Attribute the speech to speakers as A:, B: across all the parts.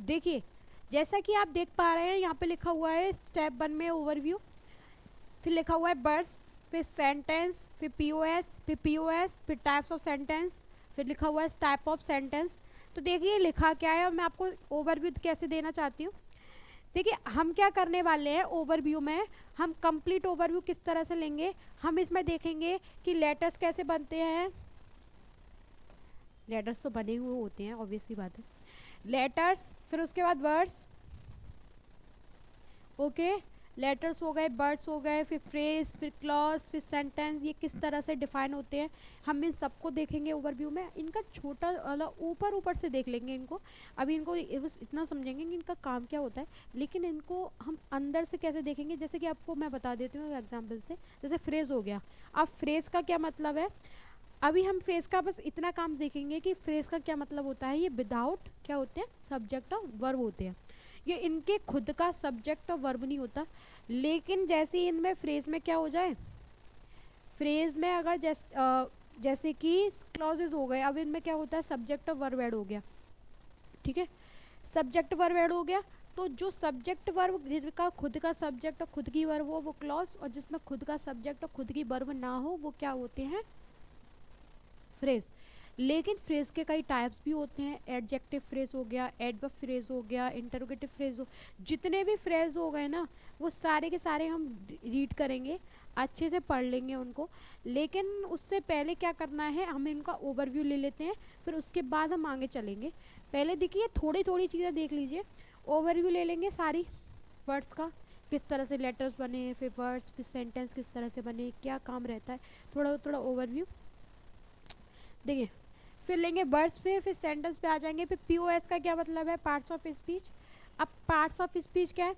A: देखिए जैसा कि आप देख पा रहे हैं यहाँ पे लिखा हुआ है स्टेप 1 में ओवरव्यू, फिर लिखा हुआ है वर्ड्स, फिर सेंटेंस, फिर पीओएस, फिर टाइप्स ऑफ सेंटेंस, फिर लिखा हुआ है टाइप ऑफ सेंटेंस। तो देखिए लिखा क्या है और मैं आपको ओवरव्यू कैसे देना चाहती हूँ। देखिए हम क्या करने वाले हैं ओवरव्यू में, हम कंप्लीट ओवरव्यू किस तरह से लेंगे। हम इसमें देखेंगे कि लेटर्स कैसे बनते हैं, लेटर्स तो बने हुए होते हैं ऑब्वियसली बात है, लेटर्स, फिर उसके बाद वर्ड्स, ओके, लेटर्स हो गए, वर्ड्स हो गए, फिर फ्रेज, फिर क्लॉज, फिर सेंटेंस, ये किस तरह से डिफाइन होते हैं हम इन सबको देखेंगे ओवरव्यू में। इनका छोटा ऊपर ऊपर से देख लेंगे इनको, अभी इनको बस इतना समझेंगे कि इनका काम क्या होता है, लेकिन इनको हम अंदर से कैसे देखेंगे। जैसे कि आपको मैं बता देती हूँ एग्जाम्पल से, जैसे फ्रेज हो गया। अब फ्रेज का क्या मतलब है, अभी हम फ्रेज का बस इतना काम देखेंगे कि फ्रेज का क्या मतलब होता है। ये विदाउट क्या होते हैं, सब्जेक्ट और वर्ब होते हैं। ये इनके खुद का सब्जेक्ट और वर्ब नहीं होता, लेकिन जैसे ही इनमें फ्रेज में क्या हो जाए, फ्रेज में अगर जैसे कि क्लॉजेज हो गए, अब इनमें क्या होता है सब्जेक्ट और वर्ब ऐड हो गया, ठीक है, सब्जेक्ट वर्ब ऐड हो गया। तो जो सब्जेक्ट वर्ब जिनका खुद का सब्जेक्ट और खुद की वर्ब हो वो क्लॉज, और जिसमें खुद का सब्जेक्ट और खुद की वर्ब ना हो वो क्या होते हैं, फ्रेज। लेकिन फ्रेज के कई टाइप्स भी होते हैं, एडजेक्टिव फ्रेज हो गया, एडवर्ब फ्रेज हो गया, इंटरोगेटिव फ्रेज हो, जितने भी फ्रेज हो गए ना वो सारे के सारे हम रीड करेंगे, अच्छे से पढ़ लेंगे उनको। लेकिन उससे पहले क्या करना है, हम इनका ओवरव्यू ले लेते हैं, फिर उसके बाद हम आगे चलेंगे। पहले देखिए थोड़ी थोड़ी चीज़ें देख लीजिए, ओवरव्यू ले लेंगे सारी वर्ड्स का, किस तरह से लेटर्स बने, फिर वर्ड्स, फिर सेंटेंस किस तरह से बने, क्या काम रहता है, थोड़ा थोड़ा ओवरव्यू देखिए। फिर लेंगे वर्ड्स पे, फिर सेंटेंस पे आ जाएंगे, फिर पीओएस का क्या मतलब है, पार्ट्स ऑफ स्पीच। अब पार्ट्स ऑफ स्पीच क्या है,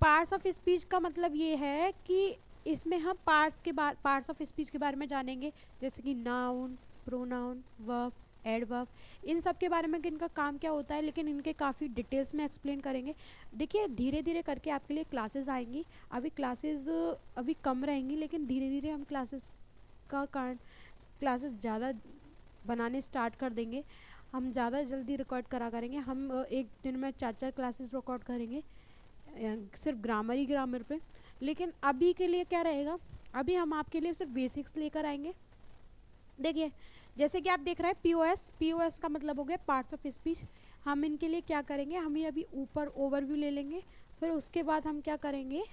A: पार्ट्स ऑफ स्पीच का मतलब ये है कि इसमें हम पार्ट्स ऑफ स्पीच के बारे में जानेंगे, जैसे कि नाउन, प्रोनाउन, वर्ब, एडवर्ब, इन सब के बारे में कि इनका काम क्या होता है, लेकिन इनके काफ़ी डिटेल्स में एक्सप्लेन करेंगे। देखिए धीरे धीरे करके आपके लिए क्लासेस आएंगी, अभी क्लासेस अभी कम रहेंगी, लेकिन धीरे धीरे हम क्लासेस ज़्यादा बनाने स्टार्ट कर देंगे। हम ज़्यादा जल्दी रिकॉर्ड करा करेंगे, हम एक दिन में 4 क्लासेस रिकॉर्ड करेंगे सिर्फ ग्रामर पे। लेकिन अभी के लिए क्या रहेगा, अभी हम आपके लिए सिर्फ बेसिक्स लेकर आएंगे। देखिए जैसे कि आप देख रहे हैं पीओएस का मतलब हो गया पार्ट्स ऑफ स्पीच। हम इनके लिए क्या करेंगे, हम ये अभी ऊपर ओवरव्यू ले लेंगे, फिर उसके बाद हम क्या करेंगे,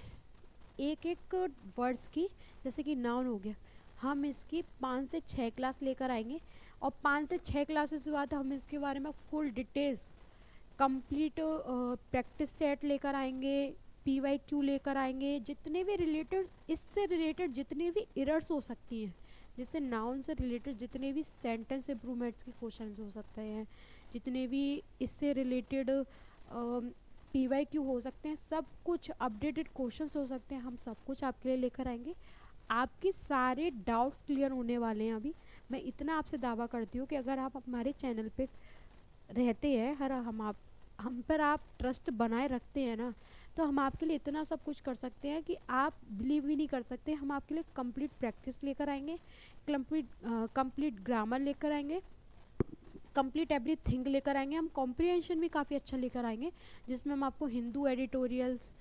A: एक एक वर्ड्स की, जैसे कि नाउन हो गया, हम इसकी 5 से 6 क्लास लेकर आएंगे, और 5 से 6 क्लासेस के बाद हम इसके बारे में full details complete practice set लेकर आएंगे, पीवाईक्यू लेकर आएंगे, जितने भी रिलेटेड, इससे रिलेटेड जितने भी एरर्स हो सकती हैं, जैसे नाउन से रिलेटेड जितने भी सेंटेंस इम्प्रूवमेंट्स के क्वेश्चन हो सकते हैं, जितने भी इससे रिलेटेड पीवाईक्यू हो सकते हैं, सब कुछ अपडेटेड क्वेश्चंस हो सकते हैं, हम सब कुछ आपके लिए लेकर आएंगे। आपके सारे डाउट्स क्लियर होने वाले हैं। अभी मैं इतना आपसे दावा करती हूँ कि अगर आप हमारे चैनल पे रहते हैं, हम पर आप ट्रस्ट बनाए रखते हैं ना, तो हम आपके लिए इतना सब कुछ कर सकते हैं कि आप बिलीव भी नहीं कर सकते। हम आपके लिए कंप्लीट प्रैक्टिस लेकर आएंगे, कंप्लीट ग्रामर लेकर आएंगे, कंप्लीट एवरीथिंग लेकर आएंगे। हम कॉम्प्रिहेंशन भी काफ़ी अच्छा लेकर आएंगे, जिसमें हम आपको Hindu editorials,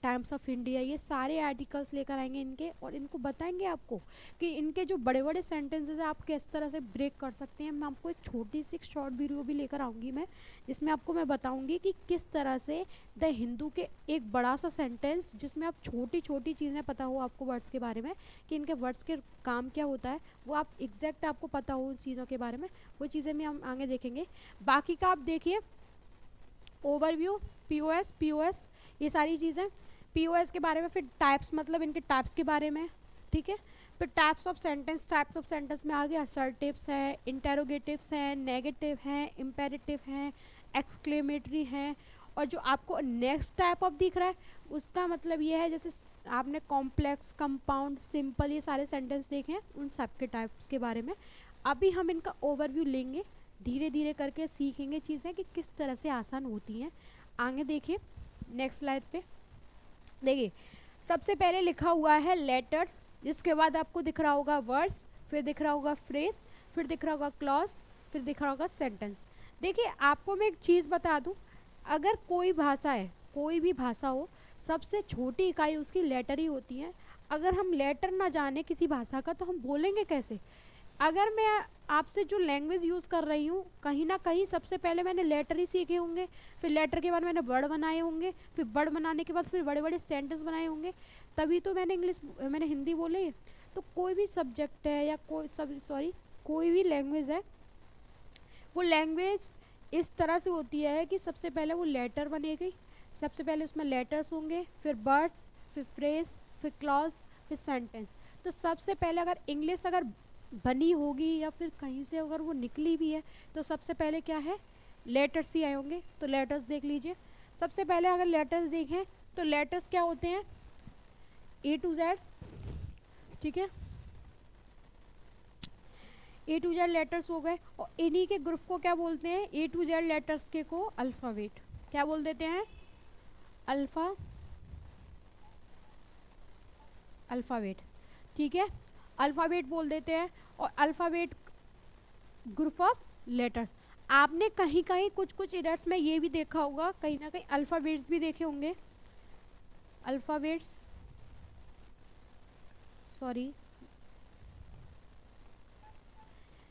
A: times of India, ये सारे आर्टिकल्स लेकर आएंगे इनके, और इनको बताएंगे आपको कि इनके जो बड़े बड़े सेंटेंसेस है आप किस तरह से ब्रेक कर सकते हैं। मैं आपको एक छोटी सी शॉर्ट वीडियो भी लेकर आऊँगी मैं, जिसमें आपको मैं बताऊँगी कि किस तरह से द हिंदू के एक बड़ा सा सेंटेंस, जिसमें आप छोटी छोटी चीज़ें पता हो आपको वर्ड्स के बारे में, कि इनके वर्ड्स के काम क्या होता है, वो आप एग्जैक्ट आपको पता हो उन चीज़ों के बारे में, वो चीज़ें भी हम आगे देखेंगे। बाकी का आप देखिए ओवरव्यू, पीओएस, ये सारी चीज़ें पीओएस के बारे में, फिर टाइप्स मतलब इनके टाइप्स के बारे में, ठीक है। फिर टाइप्स ऑफ सेंटेंस में आ गया असर्टिव्स हैं, इंटेरोगेटिव्स हैं, नेगेटिव हैं, इम्पेरेटिव हैं, एक्सक्लेमेटरी हैं, और जो आपको नेक्स्ट टाइप ऑफ दिख रहा है उसका मतलब ये है, जैसे आपने कॉम्प्लेक्स, कंपाउंड, सिंपल, ये सारे सेंटेंस देखे हैं, उन सब के टाइप्स के बारे में अभी हम इनका ओवरव्यू लेंगे, धीरे धीरे करके सीखेंगे चीज़ें कि किस तरह से आसान होती हैं। आगे देखिए नेक्स्ट स्लाइड पे, देखिए सबसे पहले लिखा हुआ है लेटर्स, जिसके बाद आपको दिख रहा होगा वर्ड्स, फिर दिख रहा होगा फ्रेज, फिर दिख रहा होगा क्लॉज, फिर दिख रहा होगा सेंटेंस। देखिए आपको मैं एक चीज़ बता दूं, अगर कोई भाषा है, कोई भी भाषा हो, सबसे छोटी इकाई उसकी लेटर ही होती है। अगर हम लेटर ना जाने किसी भाषा का तो हम बोलेंगे कैसे? अगर मैं आपसे जो लैंग्वेज यूज़ कर रही हूँ, कहीं ना कहीं सबसे पहले मैंने लेटर ही सीखे होंगे, फिर लेटर के बाद मैंने वर्ड बनाए होंगे, फिर वर्ड बनाने के बाद फिर बड़े बड़े सेंटेंस बनाए होंगे, तभी तो मैंने हिंदी बोली है। तो कोई भी सब्जेक्ट है या कोई भी लैंग्वेज है, वो लैंग्वेज इस तरह से होती है कि सबसे पहले वो लेटर बनेगी, सबसे पहले उसमें लेटर्स होंगे, फिर वर्ड्स, फिर फ्रेज, फिर क्लॉज, फिर सेंटेंस। तो सबसे पहले अगर इंग्लिश अगर बनी होगी या फिर कहीं से अगर वो निकली भी है तो सबसे पहले क्या है, लेटर्स ही आए होंगे। तो लेटर्स देख लीजिए। सबसे पहले अगर लेटर्स देखें तो लेटर्स क्या होते हैं, ए टू जेड, ठीक है, ए टू जेड लेटर्स हो गए। और इन्हीं के ग्रुप को क्या बोलते हैं, ए टू जेड लेटर्स के को अल्फ़ाबेट क्या बोल देते हैं, अल्फ़ाबेट, ठीक है, अल्फ़ाबेट बोल देते हैं। और अल्फ़ाबेट ग्रुप ऑफ लेटर्स। आपने कहीं कहीं कुछ कुछ इरर्स में ये भी देखा होगा, कहीं ना कहीं अल्फ़ाबेट्स भी देखे होंगे, अल्फ़ाबेट्स, सॉरी,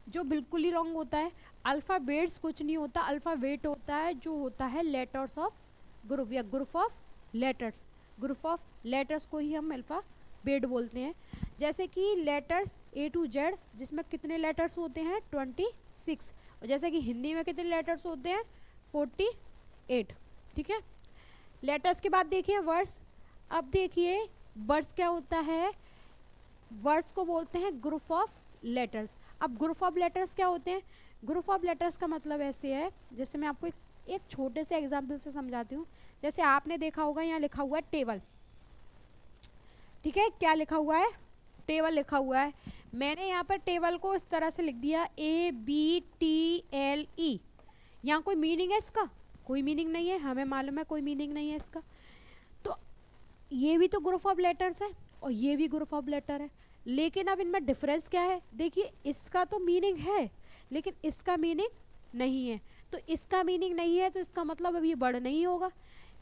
A: जो बिल्कुल ही रॉन्ग होता है। अल्फ़ाबेट्स कुछ नहीं होता, अल्फ़ाबेट होता है जो होता है लेटर्स ऑफ ग्रुप या group of letters. Group of letters को ही हम अल्फ़ाबेट बोलते हैं। जैसे कि लेटर्स ए टू जेड, जिसमें कितने लेटर्स होते हैं, 26। और जैसे कि हिंदी में कितने लेटर्स होते हैं, 48, ठीक है। लेटर्स के बाद देखिए वर्ड्स। अब देखिए वर्ड्स क्या होता है, वर्ड्स को बोलते हैं ग्रुप ऑफ लेटर्स। अब ग्रुप ऑफ लेटर्स क्या होते हैं, ग्रुप ऑफ लेटर्स का मतलब ऐसे है, जैसे मैं आपको एक छोटे से एग्जाम्पल से समझाती हूँ। जैसे आपने देखा होगा यहाँ लिखा हुआ है टेबल, ठीक है, क्या लिखा हुआ है, टेबल लिखा हुआ है। मैंने यहाँ पर टेबल को इस तरह से लिख दिया ABTLE। यहाँ कोई मीनिंग है इसका, कोई मीनिंग नहीं है, हमें मालूम है कोई मीनिंग नहीं है इसका। तो ये भी तो ग्रुप ऑफ लेटर्स है और ये भी ग्रुप ऑफ लेटर है, लेकिन अब इनमें डिफरेंस क्या है, देखिए इसका तो मीनिंग है लेकिन इसका मीनिंग नहीं है। तो इसका मीनिंग नहीं है तो इसका मतलब अब ये वर्ड नहीं होगा।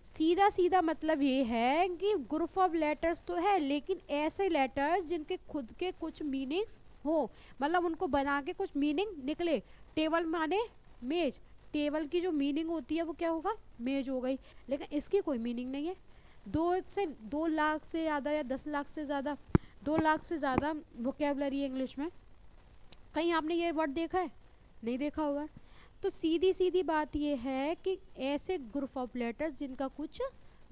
A: सीधा सीधा मतलब ये है कि ग्रुप ऑफ लेटर्स तो है, लेकिन ऐसे लेटर्स जिनके खुद के कुछ मीनिंग्स हो, मतलब उनको बना के कुछ मीनिंग निकले। टेबल माने मेज, टेबल की जो मीनिंग होती है वो क्या होगा, मेज हो गई, लेकिन इसकी कोई मीनिंग नहीं है। 2 लाख से ज़्यादा या 10 लाख से ज़्यादा, 2 लाख से ज़्यादा वोकेबलरी है इंग्लिश में, कहीं आपने ये वर्ड देखा है, नहीं देखा होगा। तो सीधी सीधी बात ये है कि ऐसे ग्रुप ऑफ लेटर्स जिनका कुछ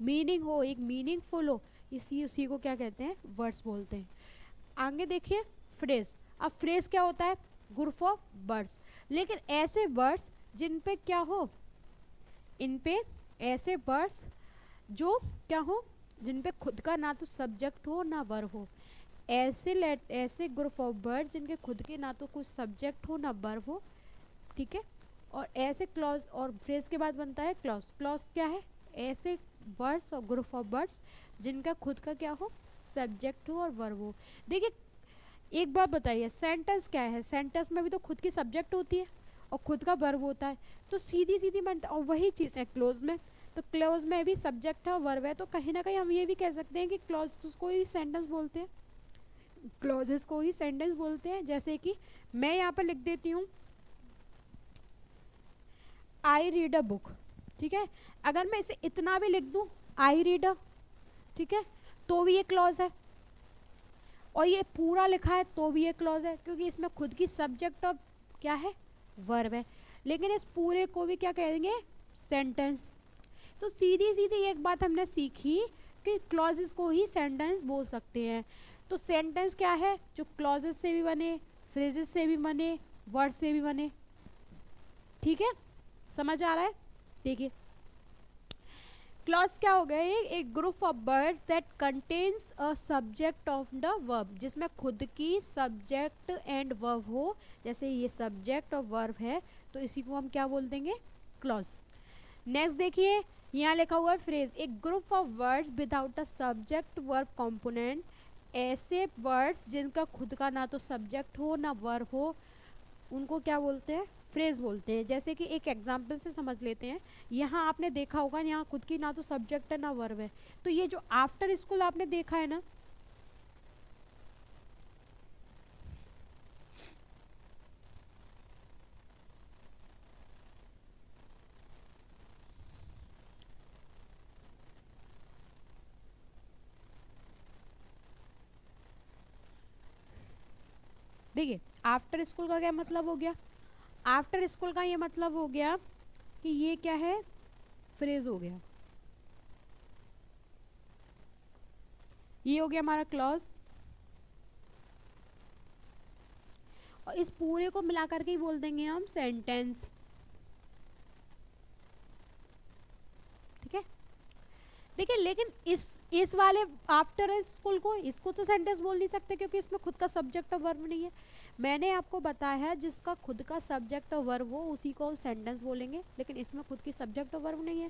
A: मीनिंग हो, एक मीनिंगफुल हो, उसी को क्या कहते हैं, वर्ड्स बोलते हैं। आगे देखिए फ्रेज। अब फ्रेज क्या होता है, ग्रुप ऑफ वर्ड्स, लेकिन ऐसे वर्ड्स जिन पे क्या हो, इन पे ऐसे वर्ड्स जो क्या हो, जिन पे खुद का ना तो सब्जेक्ट हो ना वर्ब हो। ऐसे ग्रुप ऑफ वर्ड्स जिनके खुद के ना तो कुछ सब्जेक्ट हो ना वर्ब हो, ठीक है। और ऐसे क्लॉज और फ्रेज के बाद बनता है क्लॉज। क्लॉज क्या है, ऐसे वर्ड्स और ग्रुप ऑफ वर्ड्स जिनका खुद का क्या हो, सब्जेक्ट हो और वर्ब हो। देखिए एक बात बताइए, सेंटेंस क्या है, सेंटेंस में भी तो खुद की सब्जेक्ट होती है और खुद का वर्ब होता है। तो सीधी सीधी और वही चीज़ है क्लोज में। तो क्लोज में भी सब्जेक्ट है और वर्ब है, तो कहीं ना कहीं हम ये भी कह सकते हैं कि क्लॉज को ही सेंटेंस बोलते हैं, क्लॉजेस को ही सेंटेंस बोलते हैं। जैसे कि मैं यहाँ पर लिख देती हूँ आई रीड अ बुक, ठीक है। अगर मैं इसे इतना भी लिख दूँ आई रीड अ, ठीक है, तो भी ये क्लॉज है। और ये पूरा लिखा है तो भी ये क्लॉज है, क्योंकि इसमें खुद की सब्जेक्ट और क्या है, वर्ब है। लेकिन इस पूरे को भी क्या कहेंगे, सेंटेंस। तो सीधी सीधी एक बात हमने सीखी कि क्लॉजेस को ही सेंटेंस बोल सकते हैं। तो सेंटेंस क्या है, जो क्लॉजेस से भी बने, फ्रेजेस से भी बने, वर्ड से भी बने, ठीक है, समझ आ रहा है। देखिए क्लॉज क्या हो गए, एक group of words that contains a subject of the verb, जिसमें खुद की सब्जेक्ट एंड वर्ब हो। जैसे ये सब्जेक्ट और वर्ब है तो इसी को हम क्या बोल देंगे, क्लॉज। नेक्स्ट देखिए यहाँ लिखा हुआ है फ्रेज, एक group of words without a subject verb component. ऐसे वर्ड्स जिनका खुद का ना तो सब्जेक्ट हो ना वर्ब हो, उनको क्या बोलते हैं, फ्रेज बोलते हैं। जैसे कि एक एग्जांपल से समझ लेते हैं। यहाँ आपने देखा होगा, यहाँ खुद की ना तो सब्जेक्ट है ना वर्ब है, तो ये जो आफ्टर स्कूल आपने देखा है ना, देखिए आफ्टर स्कूल का क्या मतलब हो गया, आफ्टर स्कूल का ये मतलब हो गया कि ये क्या है, फ्रेज हो गया। ये हो गया हमारा क्लॉज, और इस पूरे को मिला करके ही बोल देंगे हम सेंटेंस। ठीक है, देखिए लेकिन इस वाले आफ्टर स्कूल को, इसको तो सेंटेंस बोल नहीं सकते क्योंकि इसमें खुद का सब्जेक्ट और वर्ब नहीं है। मैंने आपको बताया है जिसका खुद का सब्जेक्ट और वर्ब हो उसी को हम सेंटेंस बोलेंगे, लेकिन इसमें खुद की सब्जेक्ट और वर्ब नहीं है,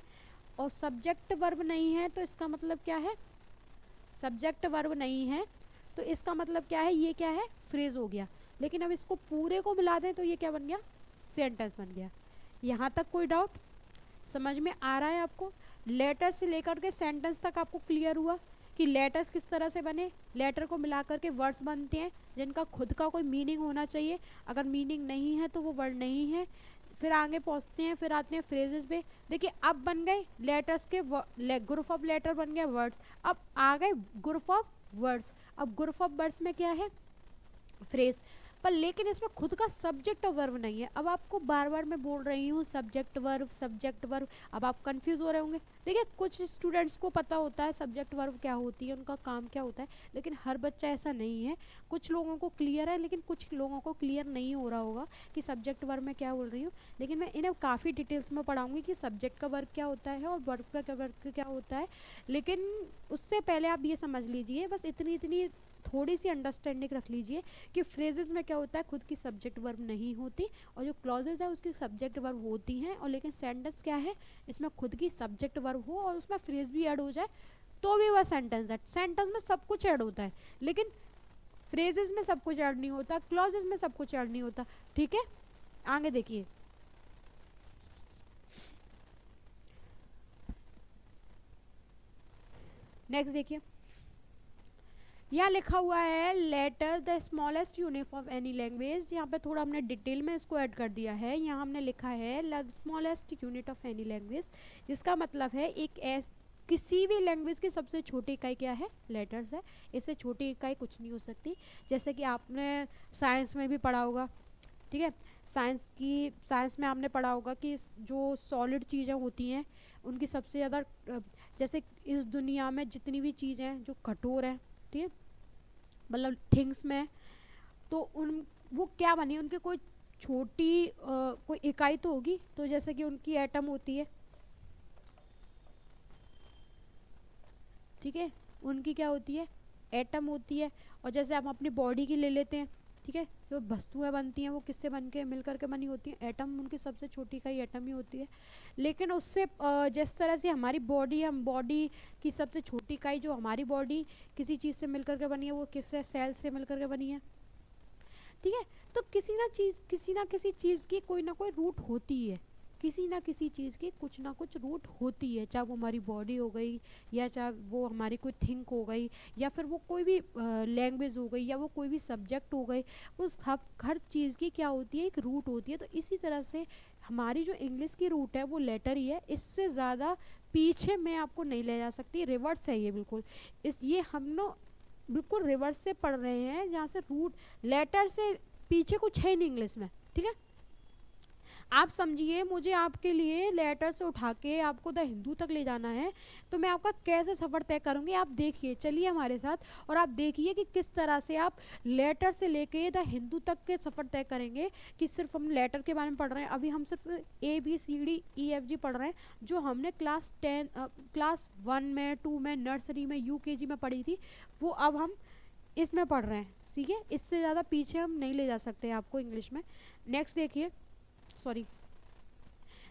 A: और सब्जेक्ट वर्ब नहीं है तो इसका मतलब क्या है, सब्जेक्ट वर्ब नहीं है तो इसका मतलब क्या है, ये क्या है, फ्रेज हो गया। लेकिन अब इसको पूरे को मिला दें तो ये क्या बन गया, सेंटेंस बन गया। यहाँ तक कोई डाउट, समझ में आ रहा है आपको? लेटर से लेकर के सेंटेंस तक आपको क्लियर हुआ कि लेटर्स किस तरह से बने। लेटर को मिला करके वर्ड्स बनते हैं जिनका खुद का कोई मीनिंग होना चाहिए, अगर मीनिंग नहीं है तो वो वर्ड नहीं है। फिर आगे पहुंचते हैं, फिर आते हैं फ्रेजेस पे। देखिए अब बन गए लेटर्स के ग्रुप ऑफ लेटर बन गए वर्ड्स, अब आ गए ग्रुप ऑफ वर्ड्स। अब ग्रुप ऑफ वर्ड्स में क्या है, फ्रेज, पर लेकिन इसमें खुद का सब्जेक्ट और वर्ब नहीं है। अब आपको बार बार मैं बोल रही हूँ सब्जेक्ट वर्ब सब्जेक्ट वर्ब, अब आप कंफ्यूज हो रहे होंगे। देखिए कुछ स्टूडेंट्स को पता होता है सब्जेक्ट वर्ब क्या होती है, उनका काम क्या होता है, लेकिन हर बच्चा ऐसा नहीं है। कुछ लोगों को क्लियर है लेकिन कुछ लोगों को क्लियर नहीं हो रहा होगा कि सब्जेक्ट वर्ब मैं क्या बोल रही हूँ। लेकिन मैं इन्हें काफ़ी डिटेल्स में पढ़ाऊँगी कि सब्जेक्ट का वर्ब क्या होता है और वर्ब का वर्ब क्या होता है। लेकिन उससे पहले आप ये समझ लीजिए, बस इतनी इतनी थोड़ी सी अंडरस्टैंडिंग रख लीजिए कि फ्रेजेस में क्या होता है, खुद की सब्जेक्ट वर्ब नहीं होती, और जो क्लॉजेज है उसकी सब्जेक्ट वर्ब होती हैं। और लेकिन सेंटेंस क्या है, इसमें खुद की सब्जेक्ट वर्ब हो और उसमें फ्रेज भी ऐड हो जाए तो भी वह सेंटेंस है। सेंटेंस में सब कुछ ऐड होता है लेकिन फ्रेजेस में सब कुछ ऐड नहीं होता, क्लॉजेज में सब कुछ ऐड नहीं होता। ठीक है, आगे देखिए, नेक्स्ट देखिए, यहाँ लिखा हुआ है letter the smallest unit of any language. यहाँ पे थोड़ा हमने डिटेल में इसको ऐड कर दिया है। यहाँ हमने लिखा है smallest unit of any language, जिसका मतलब है किसी भी लैंग्वेज की सबसे छोटी इकाई क्या है, लेटर्स है। इससे छोटी इकाई कुछ नहीं हो सकती। जैसे कि आपने साइंस में भी पढ़ा होगा, ठीक है, साइंस में आपने पढ़ा होगा कि जो सॉलिड चीज़ें होती हैं उनकी सबसे ज़्यादा, जैसे इस दुनिया में जितनी भी चीज़ें हैं जो कठोर हैं, ठीक है, मतलब थिंग्स में, तो उन वो क्या बनी, उनकी कोई छोटी कोई इकाई तो होगी। तो जैसे कि उनकी एटम होती है, ठीक है, उनकी क्या होती है, एटम होती है। और जैसे हम अपनी बॉडी की ले लेते हैं, ठीक है, जो वस्तुएं बनती हैं वो किससे बन के मिल करके बनी होती हैं, एटम, उनकी सबसे छोटी इकाई एटम ही होती है। लेकिन उससे जिस तरह से हमारी बॉडी, हम बॉडी की सबसे छोटी इकाई जो हमारी बॉडी किसी चीज़ से मिल करके बनी है वो किससे, सेल से मिल करके बनी है, ठीक है। तो किसी ना किसी चीज़ की कोई ना कोई रूट होती है, किसी ना किसी चीज़ की कुछ ना कुछ रूट होती है, चाहे वो हमारी बॉडी हो गई या चाहे वो हमारी कोई थिंक हो गई या फिर वो कोई भी लैंग्वेज हो गई या वो कोई भी सब्जेक्ट हो गई। उस हर चीज़ की क्या होती है, एक रूट होती है। तो इसी तरह से हमारी जो इंग्लिश की रूट है वो लेटर ही है, इससे ज़्यादा पीछे मैं आपको नहीं ले जा सकती। रिवर्स है ये बिल्कुल, ये हम लोग बिल्कुल रिवर्स से पढ़ रहे हैं, जहाँ से रूट लेटर से पीछे कुछ है नहीं इंग्लिश में, ठीक है। आप समझिए, मुझे आपके लिए लेटर से उठा के आपको द हिंदू तक ले जाना है, तो मैं आपका कैसे सफ़र तय करूँगी, आप देखिए, चलिए हमारे साथ और आप देखिए कि किस तरह से आप लेटर से लेके द हिंदू तक के सफ़र तय करेंगे। कि सिर्फ हम लेटर के बारे में पढ़ रहे हैं, अभी हम सिर्फ ABCDEFG पढ़ रहे हैं, जो हमने क्लास 1 में 2 में नर्सरी में UKG में पढ़ी थी, वो अब हम इसमें पढ़ रहे हैं, ठीक है। इससे ज़्यादा पीछे हम नहीं ले जा सकते आपको इंग्लिश में। नेक्स्ट देखिए, सॉरी,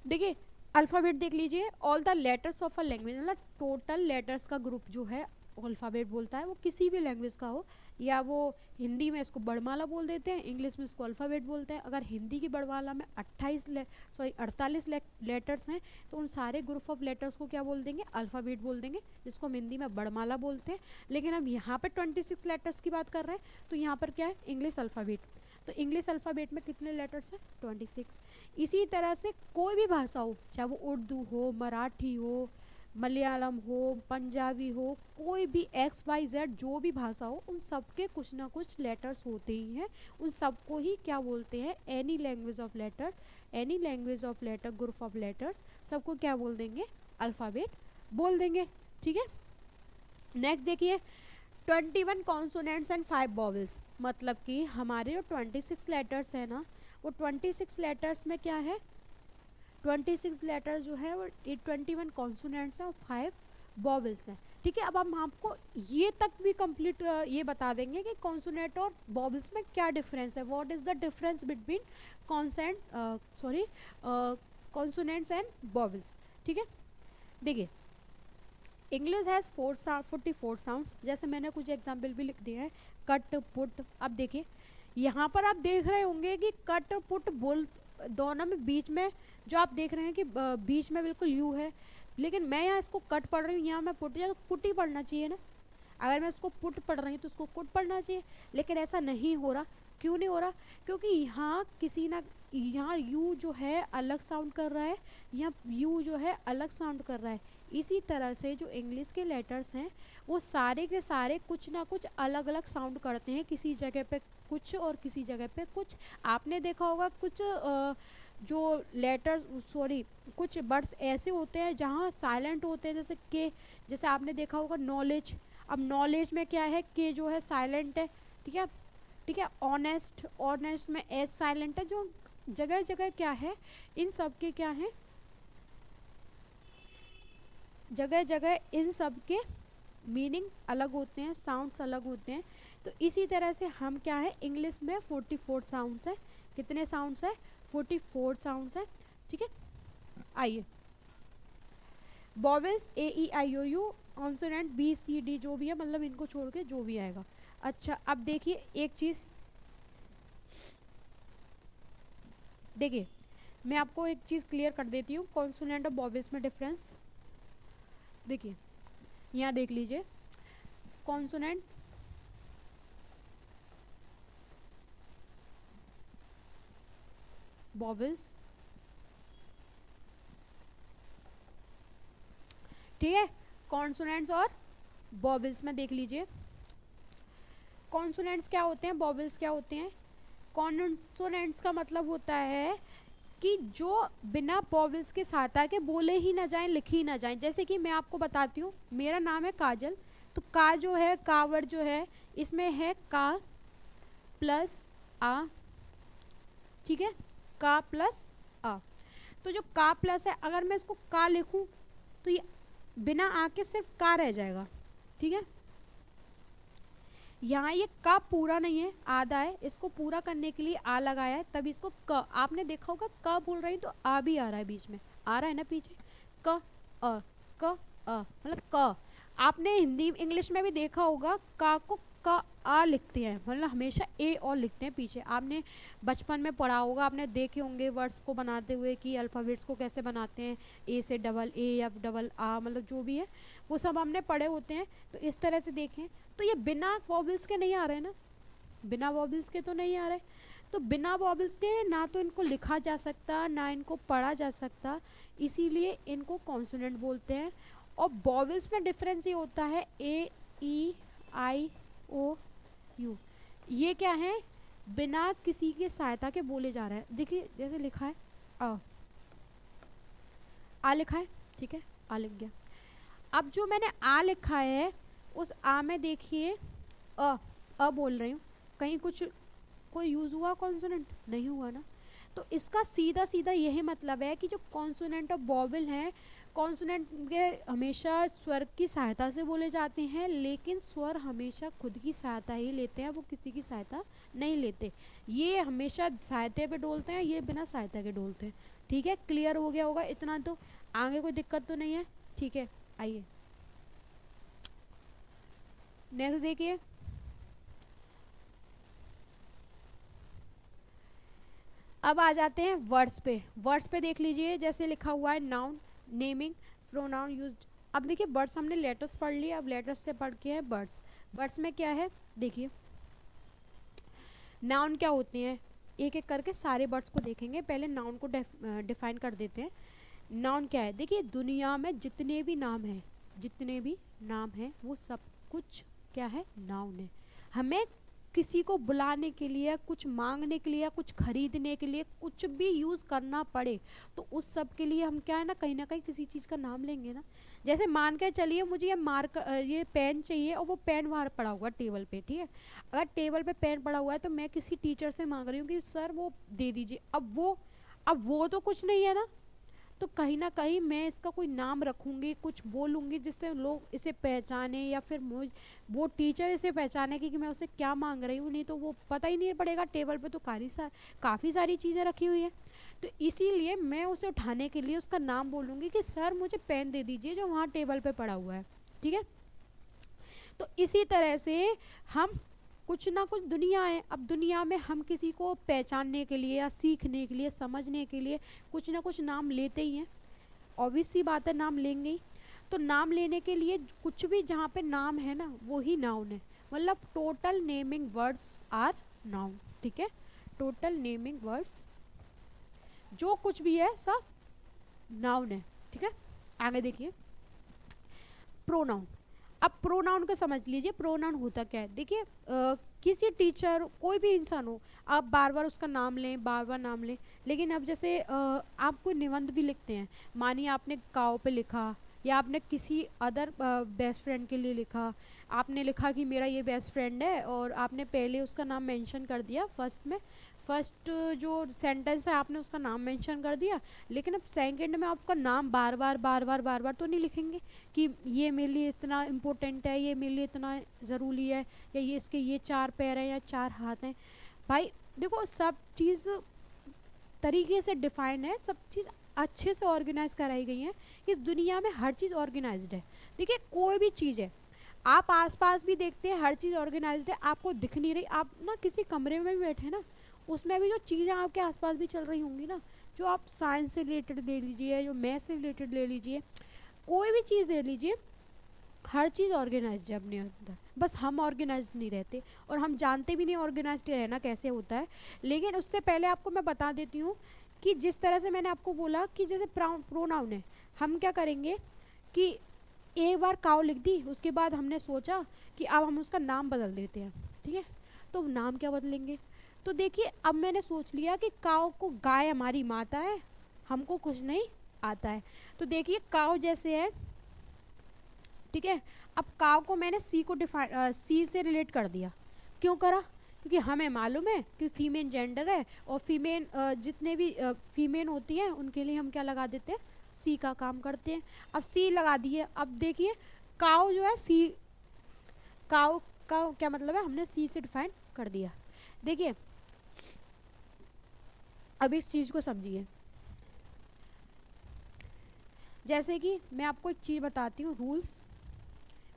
A: देखिए अल्फ़ाबेट देख लीजिए। All the letters of a language, मतलब टोटल लेटर्स का ग्रुप जो है अल्फ़ाबेट बोलता है, वो किसी भी लैंग्वेज का हो, या वो हिंदी में इसको बड़माला बोल देते हैं, इंग्लिश में इसको अल्फ़ाबेट बोलते हैं। अगर हिंदी की बड़माला में 48 लेटर्स हैं तो उन सारे ग्रुप ऑफ लेटर्स को क्या बोल देंगे, अल्फ़ाबेट बोल देंगे, जिसको हम हिंदी में बड़माला बोलते हैं। लेकिन हम यहाँ पर 26 लेटर्स की बात कर रहे हैं, तो यहाँ पर क्या है, इंग्लिश अल्फ़ाबेट। तो इंग्लिश अल्फ़ाबेट में कितने लेटर्स हैं, 26। इसी तरह से कोई भी भाषा हो, चाहे वो उर्दू हो, मराठी हो, मलयालम हो, पंजाबी हो, कोई भी XYZ जो भी भाषा हो, उन सब के कुछ ना कुछ लेटर्स होते ही हैं। उन सबको ही क्या बोलते हैं, any language of letter, any language of letter, group of letters, सबको क्या बोल देंगे, अल्फ़ाबेट बोल देंगे। ठीक है, नेक्स्ट देखिए, 21 कॉन्सोनेंट्स एंड 5 वॉवल्स। मतलब कि हमारे जो 26 लेटर्स हैं ना, वो 26 लेटर्स में क्या है, 26 लेटर्स जो है वो 21 कॉन्सोनेंट्स हैं और 5 वॉवल्स हैं। ठीक है, अब हम आपको ये तक भी कंप्लीट ये बता देंगे कि कॉन्सोनेंट और वॉवल्स में क्या डिफरेंस है, what is the difference between consonants and vowels. ठीक है, देखिए, इंग्लिश हैज़ 44 साउंड्स, जैसे मैंने कुछ एग्जाम्पल भी लिख दिए हैं, कट पुट। अब देखिए यहाँ पर आप देख रहे होंगे कि कट पुट बोल दोनों में बीच में जो आप देख रहे हैं कि बीच में बिल्कुल यू है, लेकिन मैं यहाँ इसको कट पढ़ रही हूँ, यहाँ मैं पुट, तो पुट ही पढ़ना चाहिए ना। अगर मैं इसको पुट पढ़ रही हूँ तो उसको कुट पढ़ना चाहिए, लेकिन ऐसा नहीं हो रहा। क्यों नहीं हो रहा, क्योंकि यहाँ किसी ना, यहाँ यू जो है अलग साउंड कर रहा है, यहाँ यू जो है अलग साउंड कर रहा है। इसी तरह से जो इंग्लिश के लेटर्स हैं वो सारे के सारे कुछ ना कुछ अलग अलग साउंड करते हैं, किसी जगह पे कुछ और किसी जगह पे कुछ। आपने देखा होगा कुछ जो लेटर्स, सॉरी, कुछ वर्ड्स ऐसे होते हैं जहाँ साइलेंट होते हैं, जैसे के, जैसे आपने देखा होगा नॉलेज। अब नॉलेज में क्या है, के जो है साइलेंट है। ठीक है, ठीक है, ऑनेस्ट, ऑनेस्ट में एस साइलेंट है। जो जगह जगह क्या है, इन सब के क्या है, जगह जगह इन सब के मीनिंग अलग होते हैं, साउंड्स अलग होते हैं। तो इसी तरह से हम क्या है, इंग्लिश में 44 साउंड्स है। कितने साउंड्स है, 44 साउंड्स है। ठीक है, आइए, वॉवेल्स AEIOU, कॉन्सोनेंट BCD जो भी है, मतलब इनको छोड़ के जो भी आएगा। अच्छा, अब देखिए एक चीज़, देखिए मैं आपको एक चीज़ क्लियर कर देती हूँ, कॉन्सोनेंट और वॉवेल्स में डिफरेंस। देखिए यहाँ देख लीजिए, कॉन्सोनेंट, वॉवेल्स, ठीक है, कॉन्सोनेंट्स और वॉवेल्स में देख लीजिए, कॉन्सोनेंट्स क्या होते हैं, वॉवेल्स क्या होते हैं। कॉन्सोनेंट्स का मतलब होता है कि जो बिना वॉवेल्स के सहायता के बोले ही ना जाएं, लिखी ना जाएं। जैसे कि मैं आपको बताती हूँ, मेरा नाम है काजल, तो का जो है, का वर्ड जो है, इसमें है का प्लस आ। ठीक है, का प्लस आ। तो जो का प्लस है, अगर मैं इसको का लिखूं तो ये बिना आ के सिर्फ का रह जाएगा। ठीक है, यहाँ ये का पूरा नहीं है, आधा है, इसको पूरा करने के लिए आ लगाया है, तभी इसको क। आपने देखा होगा क बोल रही तो आ भी आ रहा है, बीच में आ रहा है ना पीछे, क अ, क अ, मतलब क। आपने हिंदी इंग्लिश में भी देखा होगा, का को का आ लिखते हैं, मतलब हमेशा ए और लिखते हैं पीछे। आपने बचपन में पढ़ा होगा, आपने देखे होंगे वर्ड्स को बनाते हुए कि अल्फ़ाबेट्स को कैसे बनाते हैं, ए से डबल ए या डबल आ, मतलब जो भी है वो सब हमने पढ़े होते हैं। तो इस तरह से देखें तो ये बिना वॉवेल्स के नहीं आ रहे ना, बिना वॉवेल्स के तो नहीं आ रहे। तो बिना वॉवेल्स के ना तो इनको लिखा जा सकता, ना इनको पढ़ा जा सकता, इसीलिए इनको कॉन्सोनेंट बोलते हैं। और वॉवेल्स में डिफरेंस ये होता है, AEIOU, ये क्या है, बिना किसी की सहायता के बोले जा रहे हैं। देखिए जैसे लिखा है आ लिखा है, ठीक है, आ लिख गया। अब जो मैंने आ लिखा है, उस आ में देखिए अ बोल रही हूँ, कहीं कुछ कोई यूज़ हुआ कॉन्सोनेंट, नहीं हुआ ना। तो इसका सीधा सीधा यही मतलब है कि जो कॉन्सोनेंट और वॉवेल हैं, कॉन्सोनेंट के हमेशा स्वर की सहायता से बोले जाते हैं, लेकिन स्वर हमेशा खुद की सहायता ही लेते हैं, वो किसी की सहायता नहीं लेते। ये हमेशा सहायता पे डोलते हैं, ये बिना सहायता के डोलते हैं। ठीक है, क्लियर हो गया होगा इतना, तो आगे कोई दिक्कत तो नहीं है। ठीक है, आइए, नेक्स्ट देखिए, अब आ जाते हैं वर्ड्स पे। वर्ड्स पे देख लीजिए, जैसे लिखा हुआ है नाउन, नेमिंग, प्रोनाउन यूज्ड। अब देखिए बर्ड्स हमने लेटर्स पढ़ लिए, अब लेटर्स से पढ़ के हैं बर्ड्स। बर्ड्स में क्या है देखिए, नाउन क्या होते हैं, एक एक करके सारे बर्ड्स को देखेंगे। पहले नाउन को डिफाइन कर देते हैं। नाउन क्या है, देखिए दुनिया में जितने भी नाम हैं, जितने भी नाम हैं वो सब कुछ क्या है, नाउन है। हमें किसी को बुलाने के लिए, कुछ मांगने के लिए, कुछ खरीदने के लिए, कुछ भी यूज़ करना पड़े तो उस सब के लिए हम क्या है ना कहीं किसी चीज़ का नाम लेंगे ना। जैसे मान के चलिए मुझे ये ये पेन चाहिए और वो पेन बाहर पड़ा हुआ टेबल पे, ठीक है। अगर टेबल पे पेन पड़ा हुआ है तो मैं किसी टीचर से मांग रही हूँ कि सर वो दे दीजिए, अब वो तो कुछ नहीं है ना, तो कहीं ना कहीं मैं इसका कोई नाम रखूँगी, कुछ बोलूँगी जिससे लोग इसे पहचाने, या फिर मुझ वो टीचर इसे पहचाने कि मैं उसे क्या मांग रही हूँ। नहीं तो वो पता ही नहीं पड़ेगा, टेबल पे तो काफ़ी सारी चीज़ें रखी हुई हैं। तो इसीलिए मैं उसे उठाने के लिए उसका नाम बोलूँगी कि सर मुझे पेन दे दीजिए जो वहाँ टेबल पे पड़ा हुआ है, ठीक है। तो इसी तरह से हम कुछ ना कुछ दुनिया है, अब दुनिया में हम किसी को पहचानने के लिए या सीखने के लिए, समझने के लिए कुछ ना कुछ नाम लेते ही हैं। ऑब्वियस सी बात है, नाम लेंगे ही। तो नाम लेने के लिए कुछ भी जहाँ पे नाम है ना वो ही नाउन है, मतलब total naming words are noun, ठीक है। टोटल नेमिंग वर्ड्स जो कुछ भी है सब नाउन है, ठीक है। आगे देखिए प्रोनाउन। अब प्रोनाउन को समझ लीजिए, प्रोनाउन होता क्या है। देखिए किसी टीचर, कोई भी इंसान हो, आप बार बार उसका नाम लें, बार बार नाम लें, लेकिन अब जैसे आप कोई निबंध भी लिखते हैं, मानिए आपने काव पे लिखा, या आपने किसी अदर बेस्ट फ्रेंड के लिए लिखा, आपने लिखा कि मेरा ये बेस्ट फ्रेंड है और आपने पहले उसका नाम मेंशन कर दिया फर्स्ट में, फर्स्ट जो सेंटेंस है आपने उसका नाम मेंशन कर दिया, लेकिन अब सेकंड में आपका नाम बार बार बार बार बार बार तो नहीं लिखेंगे कि ये मेरे लिए इतना इम्पोर्टेंट है, ये मेरे लिए इतना ज़रूरी है, या ये इसके ये 4 पैर हैं या 4 हाथ हैं। भाई देखो सब चीज़ तरीके से डिफाइन है, सब चीज़ अच्छे से ऑर्गेनाइज कराई गई हैं। इस दुनिया में हर चीज़ ऑर्गेनाइज्ड है। देखिए कोई भी चीज़ है, आप आसपास भी देखते हैं हर चीज़ ऑर्गेनाइज्ड है, आपको दिख नहीं रही, आप ना किसी कमरे में भी बैठे ना, उसमें भी जो चीज़ें आपके आसपास भी चल रही होंगी ना, जो आप साइंस से रिलेटेड ले लीजिए, जो मैथ से रिलेटेड ले लीजिए, कोई भी चीज़ ले लीजिए, हर चीज़ ऑर्गेनाइज्ड है अपने अंदर। बस हम ऑर्गेनाइज्ड नहीं रहते और हम जानते भी नहीं ऑर्गेनाइज्ड रहना कैसे होता है। लेकिन उससे पहले आपको मैं बता देती हूँ कि जिस तरह से मैंने आपको बोला कि जैसे प्रोनाउन है, हम क्या करेंगे कि एक बार काव लिख दी, उसके बाद हमने सोचा कि अब हम उसका नाम बदल देते हैं, ठीक है। तो नाम क्या बदलेंगे, तो देखिए अब मैंने सोच लिया कि काव को गाय हमारी माता है, हमको कुछ नहीं आता है। तो देखिए काव जैसे है, ठीक है। अब काव को मैंने सी से रिलेट कर दिया। क्यों करा, क्योंकि हमें मालूम है कि फीमेल जेंडर है और फीमेल जितने भी फीमेल होती हैं उनके लिए हम क्या लगा देते हैं, सी का काम करते हैं। अब सी लगा दिए, अब देखिए काव जो है सी, काव का क्या मतलब है, हमने सी से डिफाइन कर दिया। देखिए अब इस चीज़ को समझिए, जैसे कि मैं आपको एक चीज़ बताती हूँ, रूल्स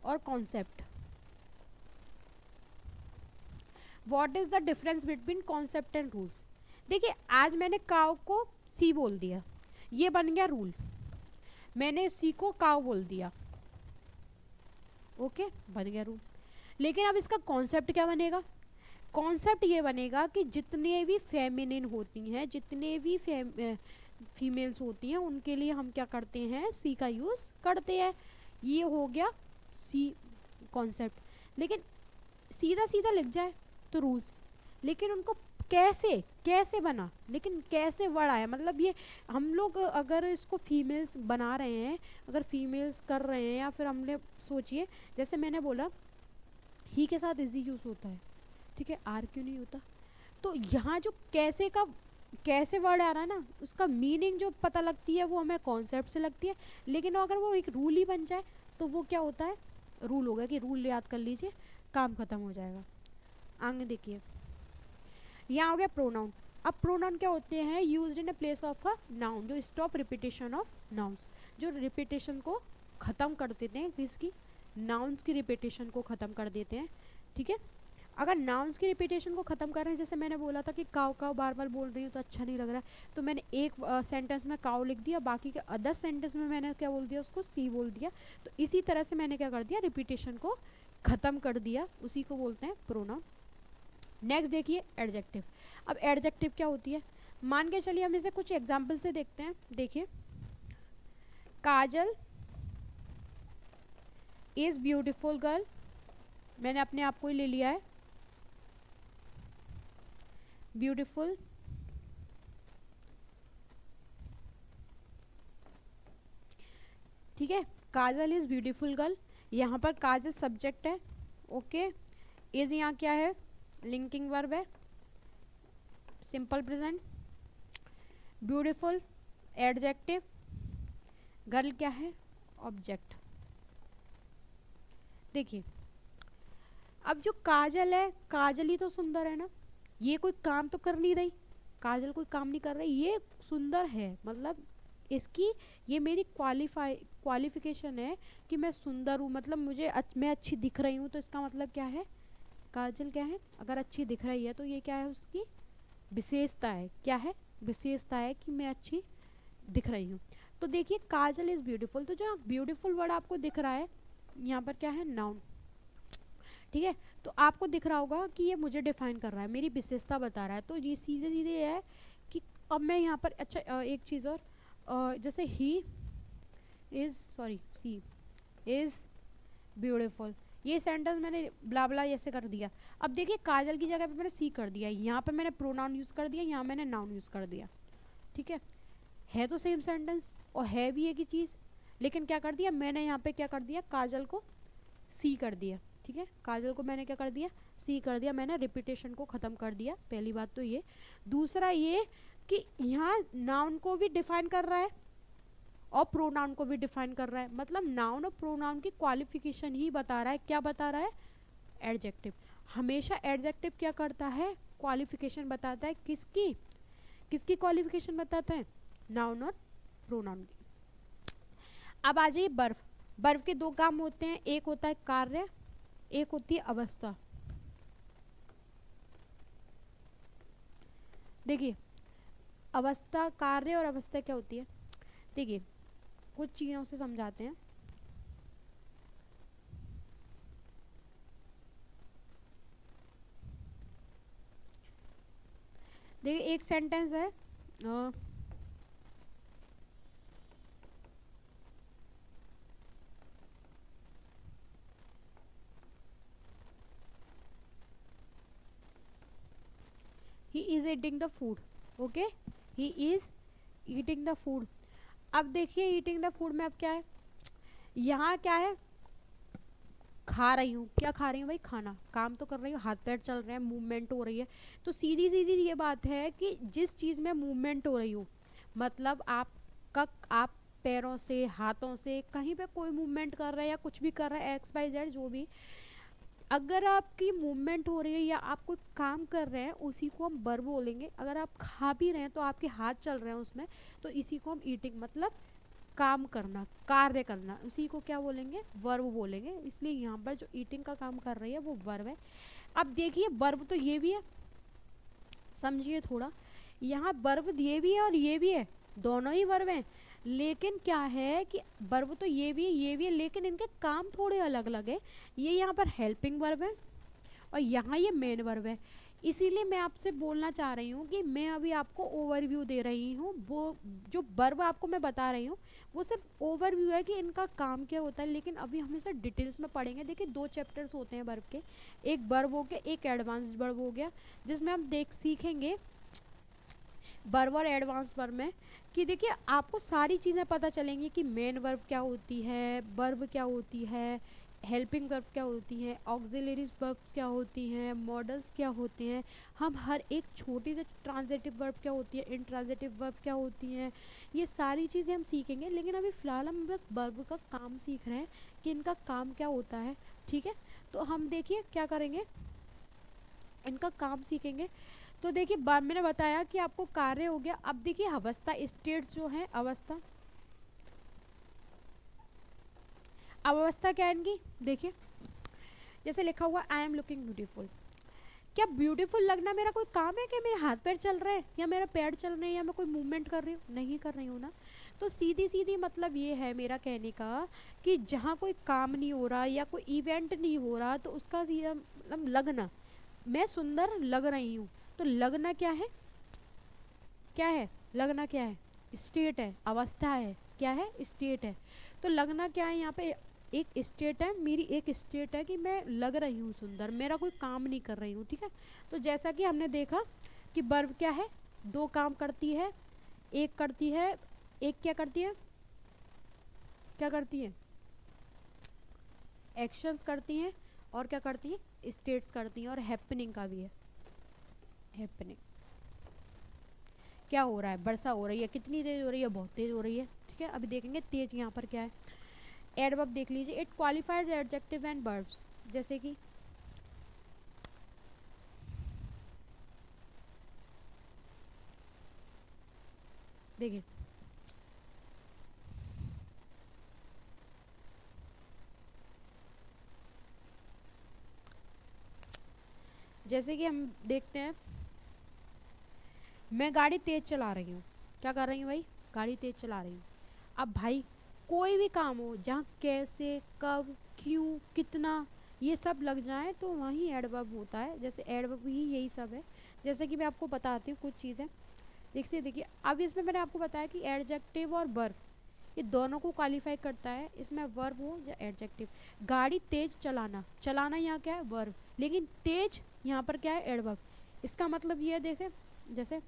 A: और concept. What is the difference between concept and rules. देखिए आज मैंने काव को सी बोल दिया, ये बन गया रूल। मैंने सी को काव बोल दिया, ओके बन गया रूल। लेकिन अब इसका कॉन्सेप्ट क्या बनेगा, कॉन्सेप्ट ये बनेगा कि जितने भी फेमिनिन होती हैं, जितने भी फीमेल्स होती हैं, उनके लिए हम क्या करते हैं, सी का यूज़ करते हैं। ये हो गया सी कॉन्सेप्ट। लेकिन सीधा सीधा लिख जाए तो रूल्स, लेकिन उनको कैसे कैसे बना, लेकिन कैसे वर्ड आया, मतलब ये हम लोग अगर इसको फीमेल्स बना रहे हैं, अगर फीमेल्स कर रहे हैं, या फिर हमने सोचिए जैसे मैंने बोला ही के साथ इजी यूज़ होता है, ठीक है, आर क्यों नहीं होता। तो यहाँ जो कैसे का कैसे वर्ड आ रहा है ना, उसका मीनिंग जो पता लगती है वो हमें कॉन्सेप्ट से लगती है। लेकिन अगर वो एक रूल ही बन जाए तो वो क्या होता है, रूल होगा कि रूल याद कर लीजिए, काम खत्म हो जाएगा। आगे देखिए यहाँ हो गया प्रोनाउन। अब प्रोनाउन क्या होते हैं, used in a place of a noun, जो स्टॉप रिपीटेशन ऑफ नाउन्स, जो रिपीटेशन को ख़त्म कर देते हैं किसकी, नाउन्स की रिपीटेशन को ख़त्म कर देते हैं, ठीक है। अगर नाउन्स की रिपीटेशन को ख़त्म कर रहे हैं, जैसे मैंने बोला था कि काव काव बार बार बोल रही हूँ तो अच्छा नहीं लग रहा है, तो मैंने एक सेंटेंस में काव लिख दिया, बाकी के अदर सेंटेंस में मैंने क्या बोल दिया, उसको सी बोल दिया। तो इसी तरह से मैंने क्या कर दिया, रिपीटेशन को ख़त्म कर दिया, उसी को बोलते हैं प्रोनाउन। नेक्स्ट देखिए एडजेक्टिव। अब एडजेक्टिव क्या होती है, मान के चलिए हम इसे कुछ एग्जाम्पल से देखते हैं। देखिए, काजल इज़ ब्यूटिफुल गर्ल, मैंने अपने आप को ही ले लिया है, ब्यूटीफुल ठीक है। काजल इज़ ब्यूटीफुल गर्ल, यहाँ पर काजल सब्जेक्ट है, ओके। इज़ यहाँ क्या है, लिंकिंग वर्ब है, simple present. Beautiful adjective, girl क्या है, ऑब्जेक्ट। देखिए, अब जो काजल है, काजल ही तो सुंदर है ना, ये कोई काम तो कर नहीं रही, काजल कोई काम नहीं कर रही, ये सुंदर है, मतलब इसकी ये मेरी क्वालिफिकेशन है कि मैं सुंदर हूँ, मतलब मैं अच्छी दिख रही हूँ, तो इसका मतलब क्या है, काजल क्या है, अगर अच्छी दिख रही है तो ये क्या है, उसकी विशेषता है, क्या है, विशेषता है कि मैं अच्छी दिख रही हूँ। तो देखिए काजल इज़ ब्यूटीफुल, तो जो ब्यूटीफुल वर्ड आपको दिख रहा है यहाँ पर क्या है, नाउन, ठीक है। तो आपको दिख रहा होगा कि ये मुझे डिफाइन कर रहा है, मेरी विशेषता बता रहा है, तो ये सीधे सीधे है कि अब मैं यहाँ पर अच्छा एक चीज़ और, जैसे he is sorry she is beautiful, ये सेंटेंस मैंने ब्ला ब्ला ऐसे कर दिया। अब देखिए काजल की जगह पे मैंने सी कर दिया, यहाँ पे मैंने प्रोनाउन यूज़ कर दिया, यहाँ मैंने नाउन यूज़ कर दिया, ठीक है तो सेम सेंटेंस और है भी एक ही चीज़, लेकिन क्या कर दिया मैंने यहाँ पे, क्या कर दिया, काजल को सी कर दिया, ठीक है। काजल को मैंने क्या कर दिया, सी कर दिया, मैंने रिपीटेशन को ख़त्म कर दिया, पहली बात तो ये। दूसरा ये कि यहाँ नाउन को भी डिफाइन कर रहा है और प्रोनाउन को भी डिफाइन कर रहा है, मतलब नाउन और प्रोनाउन की क्वालिफिकेशन ही बता रहा है, क्या बता रहा है, एडजेक्टिव। हमेशा एडजेक्टिव क्या करता है, क्वालिफिकेशन बताता है, किसकी किसकी क्वालिफिकेशन बताता है, नाउन और प्रोनाउन की। अब आ जाइए बर्फ। बर्फ के दो काम होते हैं, एक होता है कार्य, एक होती है अवस्था। देखिए अवस्था, कार्य और अवस्था क्या होती है, देखिए कुछ चीज़ों से समझाते हैं। देखिए एक सेंटेंस है, he is eating the food, okay, he is eating the food। अब देखिए ईटिंग द फूड में अब क्या है, यहाँ क्या है, खा रही हूँ, क्या खा रही हूँ भाई, खाना, काम तो कर रही हूँ, हाथ पैर चल रहे हैं, मूवमेंट हो रही है, तो सीधी सीधी ये बात है कि जिस चीज़ में मूवमेंट हो रही हो, मतलब आप पैरों से, हाथों से कहीं पे कोई मूवमेंट कर रहे हैं या कुछ भी कर रहे हैं, एक्स वाई जेड जो भी, अगर आपकी मूवमेंट हो रही है या आप कोई काम कर रहे हैं, उसी को हम वर्ब बोलेंगे। अगर आप खा भी रहे हैं तो आपके हाथ चल रहे हैं उसमें, तो इसी को हम ईटिंग, मतलब काम करना, कार्य करना, उसी को क्या बोलेंगे, वर्ब बोलेंगे। इसलिए यहाँ पर जो ईटिंग का काम कर रही है वो वर्ब है। अब देखिए वर्ब तो ये भी है, समझिए थोड़ा, यहाँ वर्ब ये भी है और ये भी है, दोनों ही वर्ब हैं, लेकिन क्या है कि वर्ब तो ये भी है ये भी है, लेकिन इनके काम थोड़े अलग अलग हैं। ये यहाँ पर हेल्पिंग वर्ब है और यहाँ ये मेन वर्ब है। इसीलिए मैं आपसे बोलना चाह रही हूँ कि मैं अभी आपको ओवरव्यू दे रही हूँ, वो जो वर्ब आपको मैं बता रही हूँ वो सिर्फ ओवरव्यू है कि इनका काम क्या होता है, लेकिन अभी हम इसे डिटेल्स में पढ़ेंगे। देखिए दो चैप्टर्स होते हैं वर्ब के, एक वर्ब हो गया, एक एडवांस्ड वर्ब हो गया, जिसमें हम सीखेंगे वर्ब और एडवांस वर्ब में कि देखिए आपको सारी चीज़ें पता चलेंगी कि मेन वर्ब क्या होती है, वर्ब क्या होती है, हेल्पिंग वर्ब क्या होती हैं, ऑक्सिलरी वर्ब्स क्या होती हैं, मॉडल्स क्या होते हैं, हम हर एक छोटी से ट्रांजिटिव वर्ब क्या होती है, इंट्रांजिटिव वर्ब क्या होती हैं, ये सारी चीज़ें हम सीखेंगे। लेकिन अभी फ़िलहाल हम बस वर्ब का काम सीख रहे हैं कि इनका काम क्या होता है, ठीक है। तो हम देखिए क्या करेंगे, इनका काम सीखेंगे। तो देखिए मैंने बताया कि आपको कार्य हो गया। अब देखिए अवस्था, स्टेट्स जो है अवस्था, अब अवस्था क्या है इनकी, देखिए जैसे लिखा हुआ आई एम लुकिंग ब्यूटीफुल। क्या ब्यूटीफुल लगना मेरा कोई काम है कि मेरे हाथ पैर चल रहे हैं या मेरा पैर चल रहे हैं या मैं कोई मूवमेंट कर रही हूँ, नहीं कर रही हूँ ना। तो सीधी सीधी मतलब ये है मेरा कहने का कि जहाँ कोई काम नहीं हो रहा या कोई इवेंट नहीं हो रहा तो उसका सीधा मतलब लगना, मैं सुंदर लग रही हूँ। तो लगना क्या है, क्या है लगना, क्या है स्टेट है, अवस्था है, क्या है स्टेट है। तो लगना क्या है यहाँ पे, एक स्टेट है, मेरी एक स्टेट है कि मैं लग रही हूँ सुंदर, मेरा कोई काम नहीं कर रही हूँ, ठीक है। तो जैसा कि हमने देखा कि वर्ब क्या है, दो काम करती है, एक करती है, एक क्या करती है, क्या करती है एक्शंस करती हैं, और क्या करती है स्टेट्स करती हैं, और हैपनिंग का भी है, हैपनिंग क्या हो रहा है, वर्षा हो रही है, कितनी तेज हो रही है, बहुत तेज हो रही है, ठीक है। अभी देखेंगे तेज यहाँ पर क्या है। एडवर्ब देख लीजिए, it qualified adjective and verbs, जैसे कि देखिए जैसे कि हम देखते हैं, मैं गाड़ी तेज चला रही हूँ, क्या कर रही हूँ भाई, गाड़ी तेज चला रही हूँ। अब भाई कोई भी काम हो जहाँ कैसे कब क्यों कितना ये सब लग जाए तो वहीं एडवर्ब होता है, जैसे एडवर्ब ही यही सब है। जैसे कि मैं आपको बताती हूँ कुछ चीज़ें, देखिए देखिए अब इसमें मैंने आपको बताया कि एडजेक्टिव और वर्ब ये दोनों को क्वालिफाई करता है, इसमें वर्ब हो या एडजेक्टिव। गाड़ी तेज चलाना, चलाना यहाँ क्या है वर्ब, लेकिन तेज यहाँ पर क्या है एडवर्ब। इसका मतलब ये है, देखें जैसे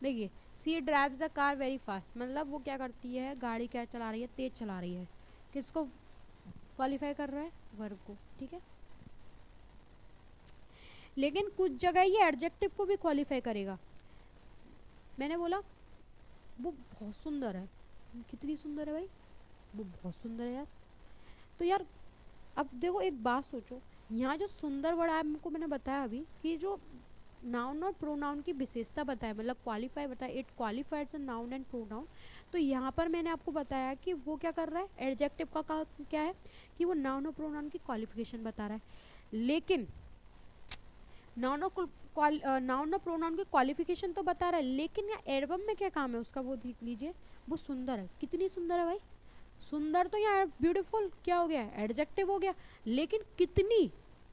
A: देखिए she drives the car very fast, मतलब वो क्या करती है, गाड़ी क्या चला रही है, तेज चला रही है, किसको क्वालिफाई कर रहा है, वर्ब को, ठीक है। लेकिन कुछ जगह ये एडजेक्टिव को भी क्वालिफाई करेगा। मैंने बोला वो बहुत सुंदर है, कितनी सुंदर है भाई, वो बहुत सुंदर है यार। तो यार अब देखो एक बात सोचो, यहाँ जो सुंदर वर्ड आपको मैंने बताया अभी कि जो नाउन और प्रोनाउन की विशेषता बताया, मतलब क्वालिफाई बताया, it qualifies a noun and pronoun. तो यहाँ पर मैंने आपको बताया कि वो क्या कर रहा है, एडजेक्टिव का क्या है कि वो नाउन और प्रोनाउन की क्वालिफिकेशन बता रहा है। लेकिन नाउन और नाउन और प्रोनाउन की क्वालिफिकेशन तो बता रहा है, लेकिन यहाँ एडवर्ब में क्या काम है उसका, वो देख लीजिए। वो सुंदर है, कितनी सुंदर है भाई, सुंदर तो यहाँ ब्यूटीफुल क्या हो गया, एडजेक्टिव हो गया। लेकिन कितनी,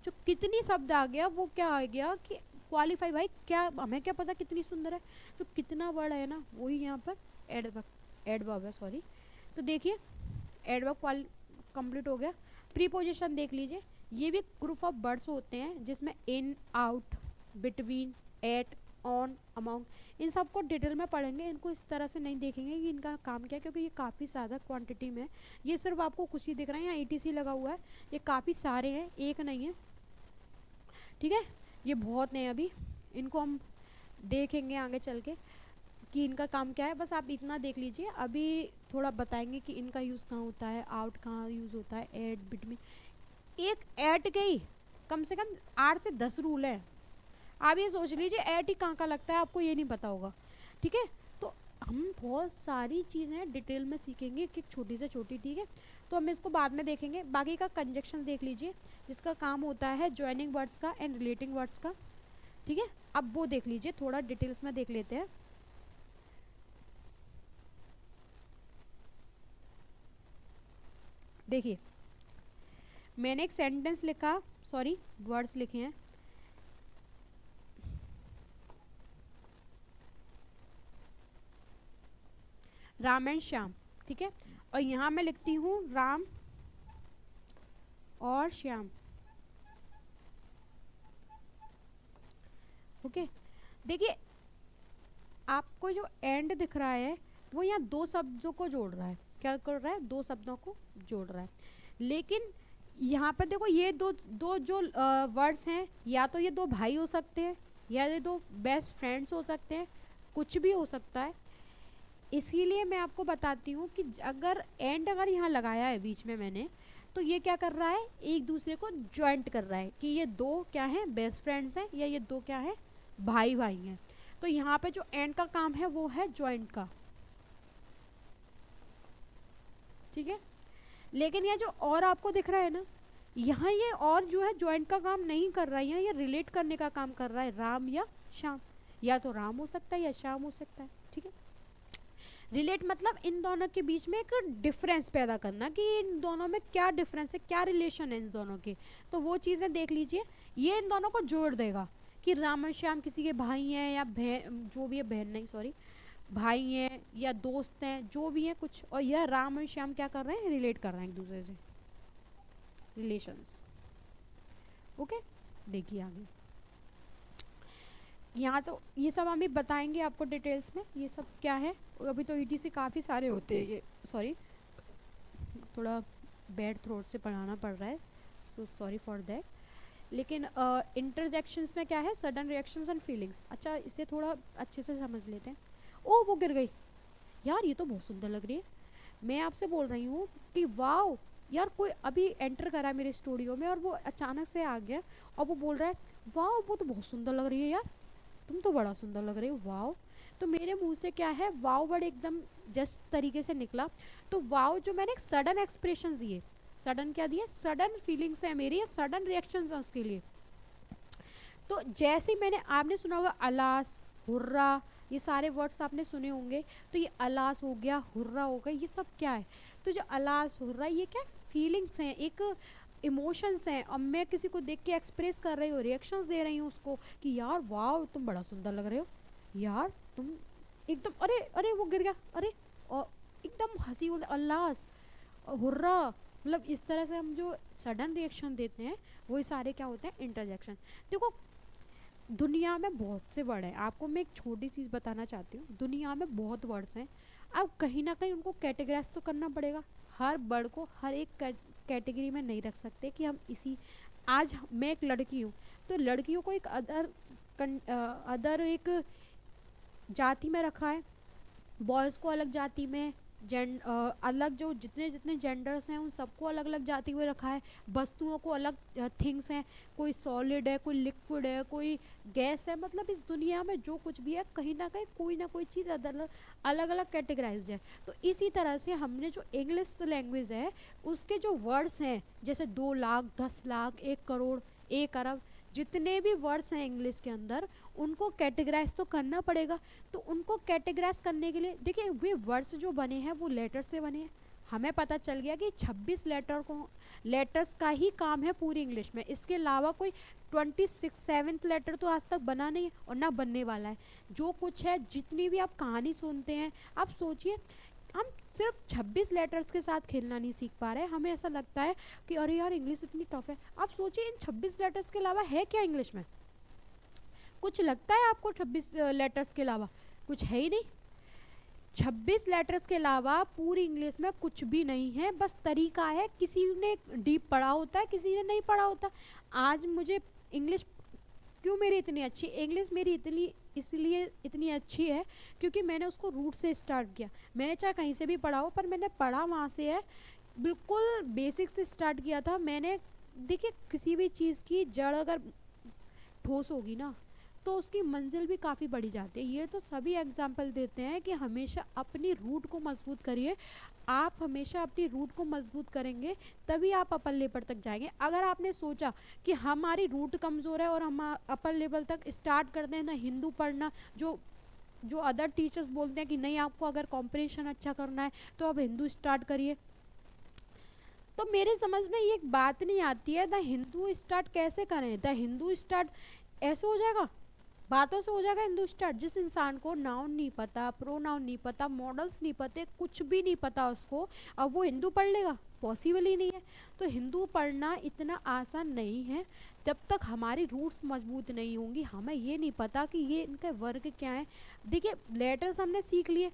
A: जो कितनी शब्द आ गया वो क्या आ गया कि क्वालिफाई, भाई क्या हमें क्या पता कितनी सुंदर है, जो कितना वर्ड है ना वही यहाँ पर एडवर्ब, एडवर्ब है सॉरी। तो देखिए एडवर्ब कंप्लीट हो गया। प्रीपोजिशन देख लीजिए, ये भी ग्रुप ऑफ वर्ड्स होते हैं जिसमें in out between at on amount इन सबको डिटेल में पढ़ेंगे, इनको इस तरह से नहीं देखेंगे कि इनका काम क्या है, क्योंकि ये काफ़ी ज़्यादा क्वांटिटी में है। ये सिर्फ आपको कुछ ही दिख रहा है, यहाँ ईटीसी लगा हुआ है, ये काफ़ी सारे हैं, एक नहीं है, ठीक है। ये बहुत नहीं अभी, इनको हम देखेंगे आगे चल के कि इनका काम क्या है। बस आप इतना देख लीजिए, अभी थोड़ा बताएंगे कि इनका यूज़ कहाँ होता है, आउट कहाँ यूज़ होता है, एट बिट में एक एट के ही कम से कम 8 से 10 रूल है। आप ये सोच लीजिए एट ही कहाँ का लगता है, आपको ये नहीं पता होगा, ठीक है। तो हम बहुत सारी चीज़ें डिटेल में सीखेंगे कि छोटी से छोटी, ठीक है। तो हम इसको बाद में देखेंगे। बाकी का कंजक्शन देख लीजिए जिसका काम होता है ज्वाइनिंग वर्ड्स का एंड रिलेटिंग वर्ड्स का, ठीक है। अब वो देख लीजिए, थोड़ा डिटेल्स में देख लेते हैं। देखिए मैंने एक सेंटेंस लिखा, सॉरी वर्ड्स लिखे हैं, राम एंड श्याम, ठीक है। और यहाँ मैं लिखती हूँ राम और श्याम, ओके। देखिए आपको जो एंड दिख रहा है वो यहाँ दो शब्दों को जोड़ रहा है, क्या कर रहा है, दो शब्दों को जोड़ रहा है। लेकिन यहाँ पर देखो ये दो दो जो वर्ड्स हैं, या तो ये दो भाई हो सकते हैं, या ये दो बेस्ट फ्रेंड्स हो सकते हैं, कुछ भी हो सकता है। इसीलिए मैं आपको बताती हूँ कि अगर एंड अगर यहाँ लगाया है बीच में मैंने, तो ये क्या कर रहा है, एक दूसरे को ज्वाइंट कर रहा है कि ये दो क्या हैं, बेस्ट फ्रेंड्स हैं, या ये दो क्या है, भाई भाई हैं। तो यहाँ पे जो एंड का काम है वो है ज्वाइंट का, ठीक है। लेकिन ये जो और आपको दिख रहा है ना, यहाँ ये और जो है ज्वाइंट का काम नहीं कर रहा है, यहाँ ये रिलेट करने का काम कर रहा है, राम या श्याम, या तो राम हो सकता है या श्याम हो सकता है, ठीक है। रिलेट मतलब इन दोनों के बीच में एक डिफरेंस पैदा करना कि इन दोनों में क्या डिफरेंस है, क्या रिलेशन है इन दोनों के, तो वो चीज़ें देख लीजिए। ये इन दोनों को जोड़ देगा कि राम और श्याम किसी के भाई हैं या बहन, जो भी है, बहन नहीं सॉरी, भाई हैं या दोस्त हैं, जो भी हैं कुछ, और यह राम और श्याम क्या कर रहे हैं, रिलेट कर रहे हैं एक दूसरे से, रिलेशंस। ओके, देखिए आगे। यहाँ तो ये सब हम भी बताएंगे आपको डिटेल्स में, ये सब क्या है। अभी तो ईटीसी काफ़ी सारे होते हैं, ये सॉरी थोड़ा बैड थ्रोट से पढ़ाना पड़ रहा है, सो सॉरी फॉर दैट। लेकिन इंटरजेक्शंस में क्या है, सडन रिएक्शंस एंड फीलिंग्स। अच्छा, इसे थोड़ा अच्छे से समझ लेते हैं। ओ वो गिर गई यार, ये तो बहुत सुंदर लग रही है। मैं आपसे बोल रही हूँ कि वाओ यार, कोई अभी एंटर करा मेरे स्टूडियो में और वो अचानक से आ गया और वो बोल रहा है वाओ वो तो बहुत सुंदर लग रही है यार, तुम तो बड़ा सुंदर लग रही हो, वाओ। तो मेरे मुंह से क्या है, वाओ वर्ड एकदम जस्ट तरीके से निकला। तो वाओ जो मैंने एक सडन एक्सप्रेशन दिए, सडन क्या दिए, सडन फीलिंग्स है मेरी, सडन रिएक्शंस हैं उसके लिए। तो जैसे ही मैंने, आपने सुना होगा अलास, हुर्रा, ये सारे वर्ड्स आपने सुने होंगे। तो ये अलास हो गया, हुर्रा हो गया, ये सब क्या है, तो जो अलास हुर्रा ये क्या फीलिंग्स हैं, एक इमोशंस हैं, और मैं किसी को देख के एक्सप्रेस कर रही हूँ, रिएक्शंस दे रही हूँ उसको कि यार वाह तुम बड़ा सुंदर लग रहे हो, यार तुम एकदम, अरे अरे वो गिर गया, अरे, और एकदम हंसी बोलते अल्लास, हुर्रा, मतलब इस तरह से हम जो सडन रिएक्शन देते हैं वही सारे क्या होते हैं, इंटरजेक्शन। देखो दुनिया में बहुत से वर्ड हैं, आपको मैं एक छोटी चीज़ बताना चाहती हूँ, दुनिया में बहुत वर्ड्स हैं, अब कहीं ना कहीं उनको कैटेगराइज तो करना पड़ेगा। हर वर्ड को हर एक कैटेगरी में नहीं रख सकते कि हम इसी, आज मैं एक लड़की हूँ तो लड़कियों को एक अदर एक जाति में रखा है, बॉयज़ को अलग जाति में, अलग जो जितने जितने जेंडर्स हैं उन सबको अलग अलग जाति में रखा है, वस्तुओं को अलग थिंग्स हैं, कोई सॉलिड है, कोई लिक्विड है, कोई गैस है, मतलब इस दुनिया में जो कुछ भी है कहीं ना कोई चीज़ अलग अलग कैटेगराइज्ड है। तो इसी तरह से हमने जो इंग्लिश लैंग्वेज है उसके जो वर्ड्स हैं, जैसे 2 लाख, 10 लाख, 1 करोड़, 1 अरब, जितने भी वर्ड्स हैं इंग्लिश के अंदर उनको कैटेगराइज तो करना पड़ेगा। तो उनको कैटेगराइज करने के लिए देखिए वे वर्ड्स जो बने हैं वो लेटर्स से बने हैं। हमें पता चल गया कि 26 लेटर्स का ही काम है पूरी इंग्लिश में, इसके अलावा कोई 27th लेटर तो आज तक बना नहीं है और ना बनने वाला है। जो कुछ है, जितनी भी आप कहानी सुनते हैं, आप सोचिए हम सिर्फ 26 लेटर्स के साथ खेलना नहीं सीख पा रहे। हमें ऐसा लगता है कि अरे यार इंग्लिश इतनी टफ है। आप सोचिए इन 26 लेटर्स के अलावा है क्या इंग्लिश में, कुछ लगता है आपको 26 लेटर्स के अलावा कुछ है ही नहीं। 26 लेटर्स के अलावा पूरी इंग्लिश में कुछ भी नहीं है, बस तरीका है, किसी ने डीप पढ़ा होता है, किसी ने नहीं पढ़ा होता। आज मुझे इंग्लिश क्यों मेरी इतनी अच्छी, इंग्लिश मेरी इतनी इसलिए इतनी अच्छी है क्योंकि मैंने उसको रूट से स्टार्ट किया। मैंने चाहे कहीं से भी पढ़ा हो पर मैंने पढ़ा वहाँ से है, बिल्कुल बेसिक से स्टार्ट किया था मैंने। देखिए किसी भी चीज़ की जड़ अगर ठोस होगी ना तो उसकी मंजिल भी काफ़ी बढ़ी जाती है। ये तो सभी एग्जाम्पल देते हैं कि हमेशा अपनी रूट को मजबूत करिए। आप हमेशा अपनी रूट को मजबूत करेंगे तभी आप अपर लेवल तक जाएंगे। अगर आपने सोचा कि हमारी रूट कमज़ोर है और हम अपर लेवल तक स्टार्ट करते हैं ना हिंदू पढ़ना, जो जो अदर टीचर्स बोलते हैं कि नहीं आपको अगर कॉम्पिटिशन अच्छा करना है तो आप हिंदू स्टार्ट करिए, तो मेरे समझ में ये एक बात नहीं आती है द हिंदू स्टार्ट कैसे करें। द हिंदू स्टार्ट ऐसे हो जाएगा, बातों से हो जाएगा हिंदू स्टार्ट। जिस इंसान को नाउन नहीं पता, प्रोनाउन नहीं पता, मॉडल्स नहीं पते, कुछ भी नहीं पता उसको, अब वो हिंदू पढ़ लेगा, पॉसिबल ही नहीं है। तो हिंदू पढ़ना इतना आसान नहीं है जब तक हमारी रूट्स मजबूत नहीं होंगी। हमें ये नहीं पता कि ये इनके वर्ग क्या है। देखिए लेटर्स हमने सीख लिए,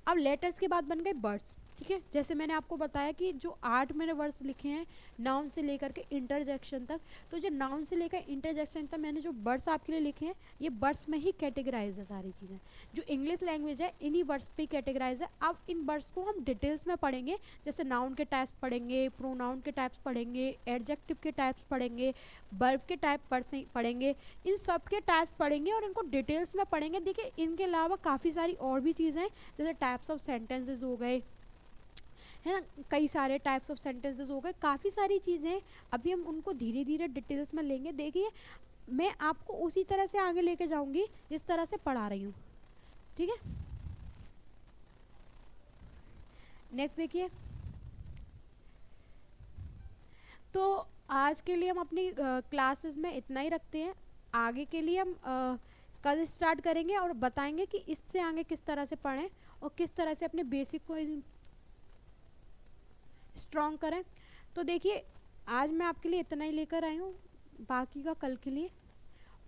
A: अब लेटर्स के बाद बन गए वर्ड्स। ठीक है, जैसे मैंने आपको बताया कि जो 8 मैंने वर्ड्स लिखे हैं नाउन से लेकर के इंटरजेक्शन तक, तो जो नाउन से लेकर इंटरजेक्शन तक मैंने जो वर्ड्स आपके लिए लिखे हैं ये वर्ड्स में ही कैटेगराइज है सारी चीज़ें। जो इंग्लिश लैंग्वेज है इन्हीं वर्ड्स पे कैटेगराइज है। अब इन वर्ड्स को हम डिटेल्स में पढ़ेंगे, जैसे नाउन के टाइप्स पढ़ेंगे, प्रोनाउन के टाइप्स पढ़ेंगे, एडजेक्टिव के टाइप्स पढ़ेंगे, वर्ब के टाइप पढ़ेंगे, इन सब के टाइप्स पढ़ेंगे और इनको डिटेल्स में पढ़ेंगे। देखिए इनके अलावा काफ़ी सारी और भी चीज़ें हैं, जैसे टाइप्स ऑफ सेंटेंसेस हो गए, है ना, कई सारे टाइप्स ऑफ सेंटेंसेस हो गए, काफ़ी सारी चीज़ें। अभी हम उनको धीरे धीरे डिटेल्स में लेंगे। देखिए मैं आपको उसी तरह से आगे लेके जाऊंगी जिस तरह से पढ़ा रही हूँ, ठीक है। नेक्स्ट देखिए, तो आज के लिए हम अपनी क्लासेस में इतना ही रखते हैं। आगे के लिए हम कल स्टार्ट करेंगे और बताएंगे कि इससे आगे किस तरह से पढ़ें और किस तरह से अपने बेसिक को स्ट्रॉन्ग करें। तो देखिए आज मैं आपके लिए इतना ही लेकर आई हूँ, बाकी का कल के लिए।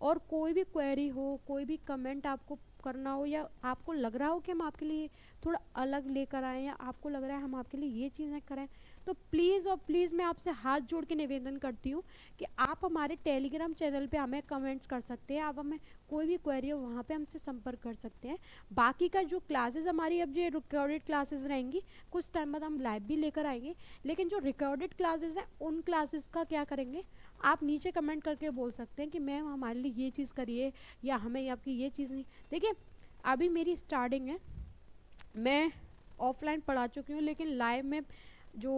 A: और कोई भी क्वेरी हो, कोई भी कमेंट आपको करना हो, या आपको लग रहा हो कि हम आपके लिए थोड़ा अलग लेकर आए, या आपको लग रहा है हम आपके लिए ये चीज़ें करें, तो प्लीज़ और प्लीज़ मैं आपसे हाथ जोड़ के निवेदन करती हूँ कि आप हमारे टेलीग्राम चैनल पे हमें कमेंट्स कर सकते हैं। आप हमें कोई भी क्वेरी हो वहाँ पे हमसे संपर्क कर सकते हैं। बाकी का जो क्लासेस हमारी अब जो रिकॉर्डेड क्लासेस रहेंगी, कुछ टाइम बाद हम लाइव भी लेकर आएंगे, लेकिन जो रिकॉर्डेड क्लासेस हैं उन क्लासेस का क्या करेंगे, आप नीचे कमेंट करके बोल सकते हैं कि मैम हमारे लिए ये चीज़ करिए, या हमें आपकी ये चीज़ नहीं। देखिए अभी मेरी स्टार्टिंग है, मैं ऑफलाइन पढ़ा चुकी हूँ, लेकिन लाइव में जो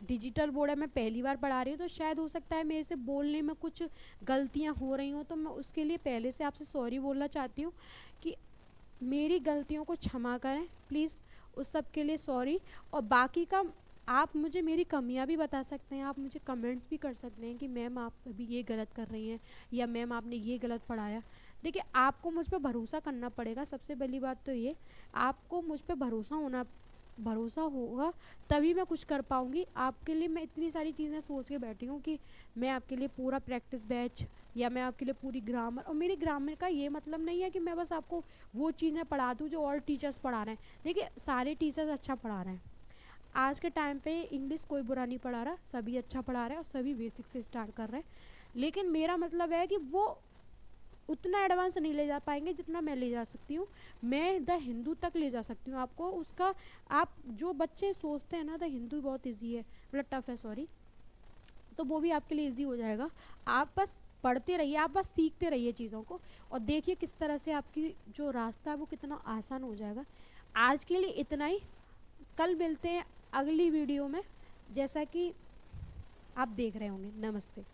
A: डिजिटल बोर्ड है मैं पहली बार पढ़ा रही हूँ, तो शायद हो सकता है मेरे से बोलने में कुछ गलतियाँ हो रही हों, तो मैं उसके लिए पहले से आपसे सॉरी बोलना चाहती हूँ कि मेरी गलतियों को क्षमा करें प्लीज़, उस सब के लिए सॉरी। और बाकी का आप मुझे मेरी कमियां भी बता सकते हैं, आप मुझे कमेंट्स भी कर सकते हैं कि मैम आप अभी ये गलत कर रही हैं, या मैम आपने ये गलत पढ़ाया। देखिए आपको मुझ पर भरोसा करना पड़ेगा, सबसे पहली बात तो ये, आपको मुझ पर भरोसा होगा तभी मैं कुछ कर पाऊँगी। आपके लिए मैं इतनी सारी चीज़ें सोच के बैठी हूँ कि मैं आपके लिए पूरा प्रैक्टिस बैच, या मैं आपके लिए पूरी ग्रामर, और मेरी ग्रामर का ये मतलब नहीं है कि मैं बस आपको वो चीज़ें पढ़ा दूँ जो और टीचर्स पढ़ा रहे हैं। देखिए सारे टीचर्स अच्छा पढ़ा रहे हैं, आज के टाइम पे इंग्लिश कोई बुरा नहीं पढ़ा रहा, सभी अच्छा पढ़ा रहे हैं और सभी बेसिक से स्टार्ट कर रहे हैं। लेकिन मेरा मतलब है कि वो उतना एडवांस नहीं ले जा पाएंगे जितना मैं ले जा सकती हूँ। मैं द हिंदू तक ले जा सकती हूँ आपको, उसका आप जो बच्चे सोचते हैं ना द हिंदू बहुत ईजी है, मतलब टफ है सॉरी, तो वो भी आपके लिए ईजी हो जाएगा। आप बस पढ़ते रहिए, आप बस सीखते रहिए चीज़ों को, और देखिए किस तरह से आपकी जो रास्ता है वो कितना आसान हो जाएगा। आज के लिए इतना ही, कल मिलते हैं अगली वीडियो में, जैसा कि आप देख रहे होंगे। नमस्ते।